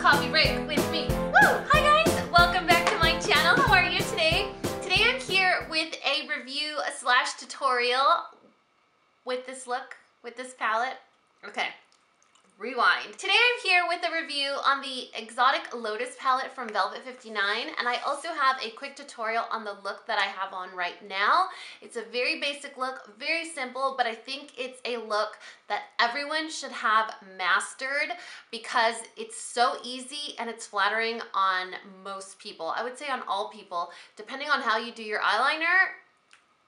Coffee Break with me. Woo! Hi guys, welcome back to my channel. How are you today? Today I'm here with a review / tutorial with this look, with this palette. Okay. Rewind. Today I'm here with a review on the exotic Lotus palette from Velvet 59, and I also have a quick tutorial on the look that I have on right now. It's a very basic look, very simple, but I think it's a look that everyone should have mastered because it's so easy and it's flattering on most people. I would say on all people, depending on how you do your eyeliner.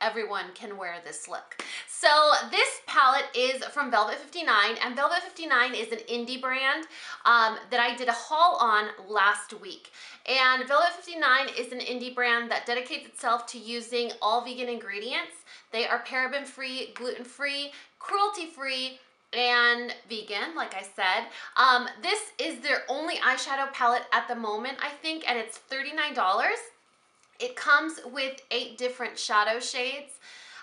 Everyone can wear this look. So this palette is from Velvet 59, and Velvet 59 is an indie brand that I did a haul on last week. And Velvet 59 is an indie brand that dedicates itself to using all vegan ingredients. They are paraben-free, gluten-free, cruelty-free, and vegan, like I said. This is their only eyeshadow palette at the moment, I think, and it's $39. It comes with 8 different shadow shades.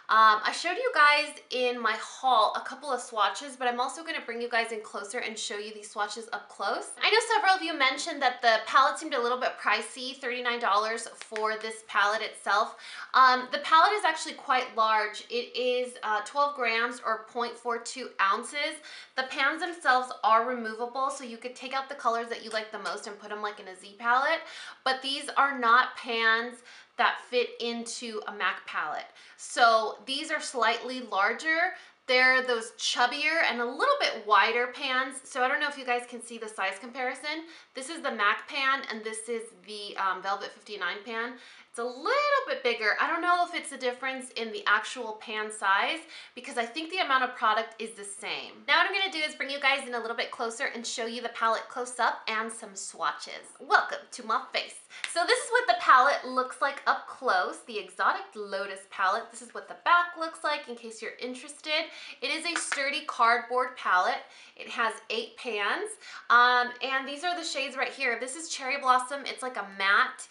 I showed you guys in my haul a couple of swatches, but I'm also going to bring you guys in closer and show you these swatches up close. I know several of you mentioned that the palette seemed a little bit pricey, $39 for this palette itself. The palette is actually quite large. It is 12 grams or 0.42 ounces. The pans themselves are removable, so you could take out the colors that you like the most and put them like in a Z palette, but these are not pans that fit into a MAC palette. So these are slightly larger. They're those chubbier and a little bit wider pans. So I don't know if you guys can see the size comparison. This is the MAC pan and this is the Velvet 59 pan. It's a little bit bigger. I don't know if it's a difference in the actual pan size because I think the amount of product is the same. Now what I'm gonna do is bring you guys in a little bit closer and show you the palette close up and some swatches. Welcome to my face. So this is what the palette looks like up close, the exotic Lotus palette. This is what the back looks like in case you're interested. It is a sturdy cardboard palette. It has 8 pans, and these are the shades right here. This is Cherry Blossom. It's like a matte,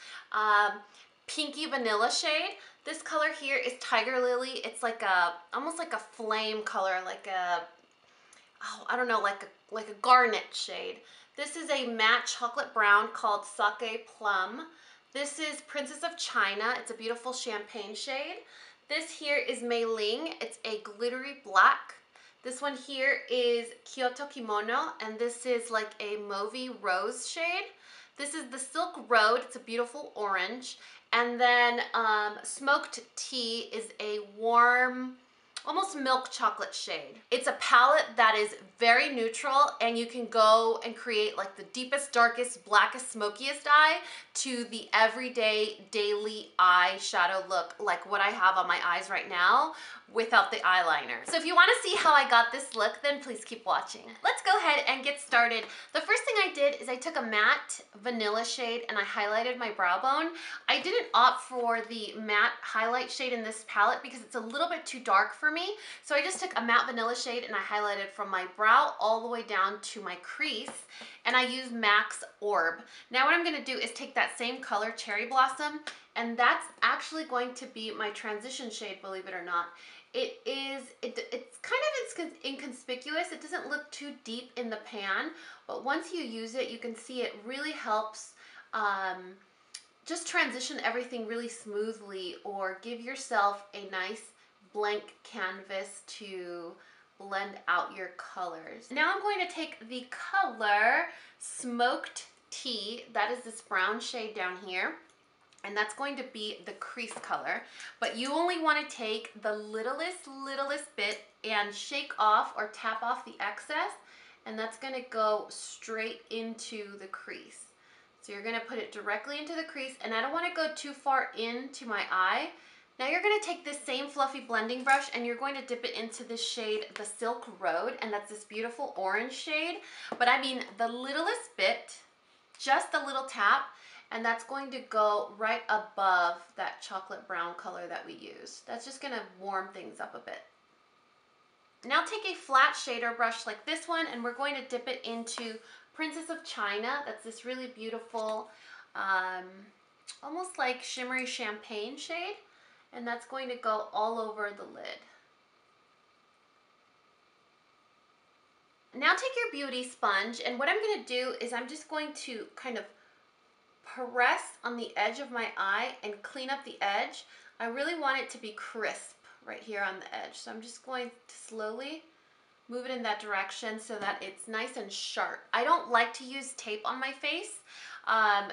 pinky vanilla shade. This color here is Tiger Lily. It's like almost like a flame color, like a, oh, I don't know, like a garnet shade. This is a matte chocolate brown called Sake Plum. This is Princess of China. It's a beautiful champagne shade. This here is Mei Ling. It's a glittery black. This one here is Kyoto Kimono, and this is like a mauvey rose shade. This is the Silk Road. It's a beautiful orange. And then Smoked Tea is a warm, almost milk chocolate shade. It's a palette that is very neutral, and you can go and create like the deepest, darkest, blackest, smokiest eye to the everyday, daily eye shadow look like what I have on my eyes right now without the eyeliner. So if you want to see how I got this look, then please keep watching. Let's go ahead and get started. The first thing I did is I took a matte vanilla shade and I highlighted my brow bone. I didn't opt for the matte highlight shade in this palette because it's a little bit too dark for me. So I just took a matte vanilla shade and I highlighted from my brow all the way down to my crease, and I used MAC's Orb. Now what I'm going to do is take that same color, Cherry Blossom, and that's actually going to be my transition shade, believe it or not. It's kind of inconspicuous. It doesn't look too deep in the pan, but once you use it, you can see it really helps just transition everything really smoothly, or give yourself a nice blank canvas to blend out your colors. Now I'm going to take the color Smoked Tea. That is this brown shade down here, and that's going to be the crease color. But you only want to take the littlest bit and shake off or tap off the excess, and that's going to go straight into the crease. So you're going to put it directly into the crease, and I don't want to go too far into my eye. Now you're going to take this same fluffy blending brush and you're going to dip it into this shade, the Silk Road, and that's this beautiful orange shade. But I mean the littlest bit, just a little tap, and that's going to go right above that chocolate brown color that we used. That's just going to warm things up a bit. Now take a flat shader brush like this one, and we're going to dip it into Princess of China. That's this really beautiful, almost like shimmery champagne shade. And that's going to go all over the lid. Now take your beauty sponge, and what I'm going to do is I'm just going to kind of press on the edge of my eye and clean up the edge. I really want it to be crisp right here on the edge. So I'm just going to slowly move it in that direction so that it's nice and sharp. I don't like to use tape on my face,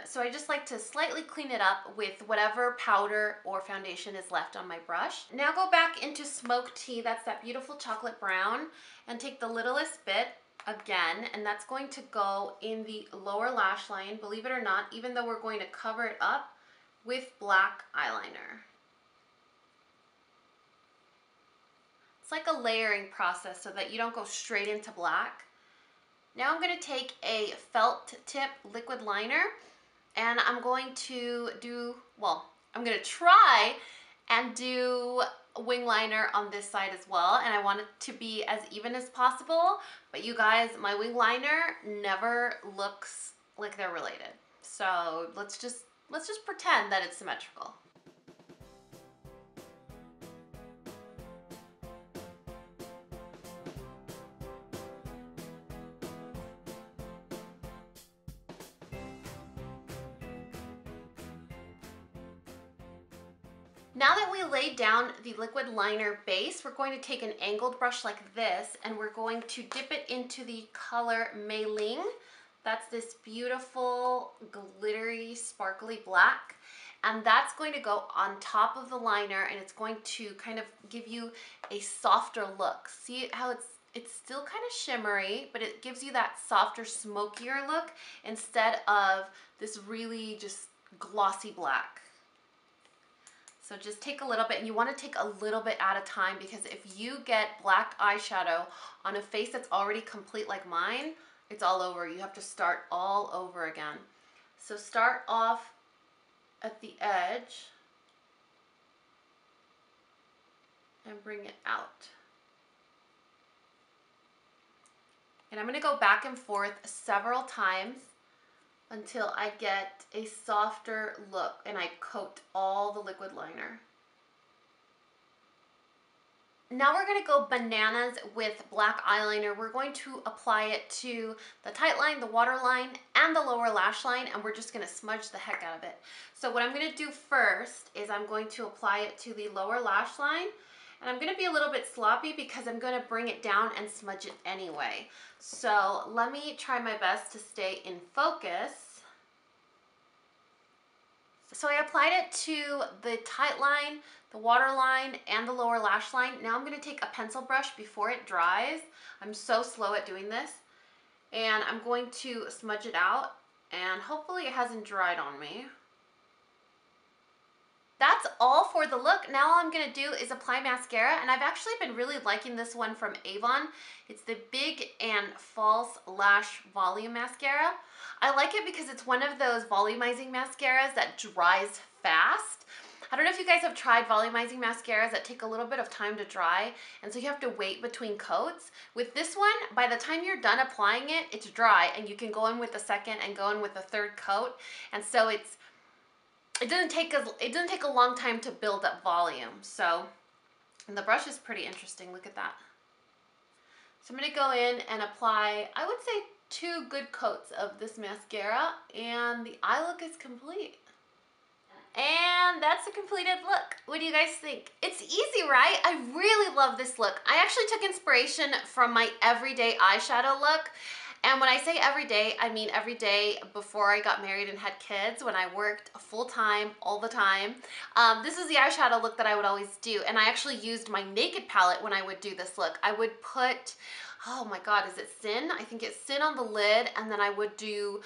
so I just like to slightly clean it up with whatever powder or foundation is left on my brush. Now go back into Smoke Tea, that's that beautiful chocolate brown, and take the littlest bit again, and that's going to go in the lower lash line, believe it or not, even though we're going to cover it up with black eyeliner. It's like a layering process so that you don't go straight into black. Now I'm going to take a felt tip liquid liner, and I'm going to do, well, I'm going to try and do wing liner on this side as well, and I want it to be as even as possible, but you guys, my wing liner never looks like they're related. So let's just pretend that it's symmetrical. Now that we laid down the liquid liner base, we're going to take an angled brush like this, and we're going to dip it into the color Mei Ling. That's this beautiful, glittery, sparkly black. And that's going to go on top of the liner, and it's going to kind of give you a softer look. See how it's still kind of shimmery, but it gives you that softer, smokier look instead of this really just glossy black. So just take a little bit, and you want to take a little bit at a time, because if you get black eyeshadow on a face that's already complete like mine, it's all over. You have to start all over again. So start off at the edge and bring it out. And I'm going to go back and forth several times until I get a softer look and I coat all the liquid liner. Now we're going to go bananas with black eyeliner. We're going to apply it to the tight line, the waterline, and the lower lash line, and we're just going to smudge the heck out of it. So what I'm going to do first is I'm going to apply it to the lower lash line, and I'm going to be a little bit sloppy because I'm going to bring it down and smudge it anyway. So let me try my best to stay in focus. So I applied it to the tight line, the waterline, and the lower lash line. Now I'm going to take a pencil brush before it dries. I'm so slow at doing this. And I'm going to smudge it out, and hopefully it hasn't dried on me. That's all for the look. Now all I'm going to do is apply mascara, and I've actually been really liking this one from Avon. It's the Big and False Lash Volume Mascara. I like it because it's one of those volumizing mascaras that dries fast. I don't know if you guys have tried volumizing mascaras that take a little bit of time to dry, and so you have to wait between coats. With this one, by the time you're done applying it, it's dry, and you can go in with the second and go in with the third coat, and so it doesn't take a long time to build up volume. So, and the brush is pretty interesting. Look at that. So I'm going to go in and apply, I would say, 2 good coats of this mascara, and the eye look is complete. And that's the completed look. What do you guys think? It's easy, right? I really love this look. I actually took inspiration from my everyday eyeshadow look. And when I say every day, I mean every day before I got married and had kids, when I worked full-time, all the time. This is the eyeshadow look that I would always do. And I actually used my Naked palette when I would do this look. I would put, oh my God, is it Sin? I think it's Sin on the lid, and then I would do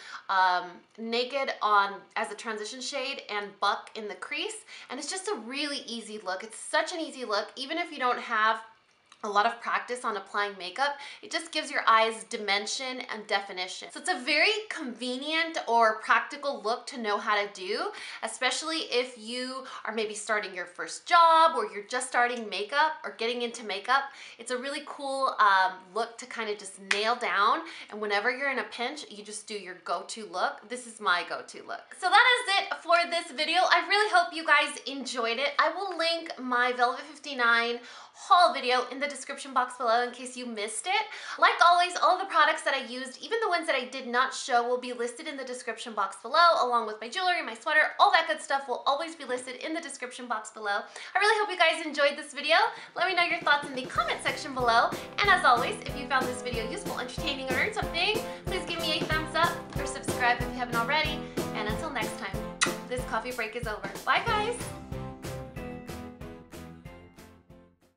Naked on as a transition shade and Buck in the crease. And it's just a really easy look. It's such an easy look, even if you don't have a lot of practice on applying makeup. It just gives your eyes dimension and definition. So it's a very convenient or practical look to know how to do, especially if you are maybe starting your first job, or you're just starting makeup or getting into makeup. It's a really cool look to kind of just nail down, and whenever you're in a pinch, you just do your go-to look. This is my go-to look. So that is it for this video. I really hope you guys enjoyed it. I will link my Velvet 59 haul video in the description box below in case you missed it. Like always, all of the products that I used, even the ones that I did not show, will be listed in the description box below, along with my jewelry, my sweater, all that good stuff will always be listed in the description box below. I really hope you guys enjoyed this video. Let me know your thoughts in the comment section below. And as always, if you found this video useful, entertaining, or learned something, please give me a thumbs up or subscribe if you haven't already. And until next time, this coffee break is over. Bye guys!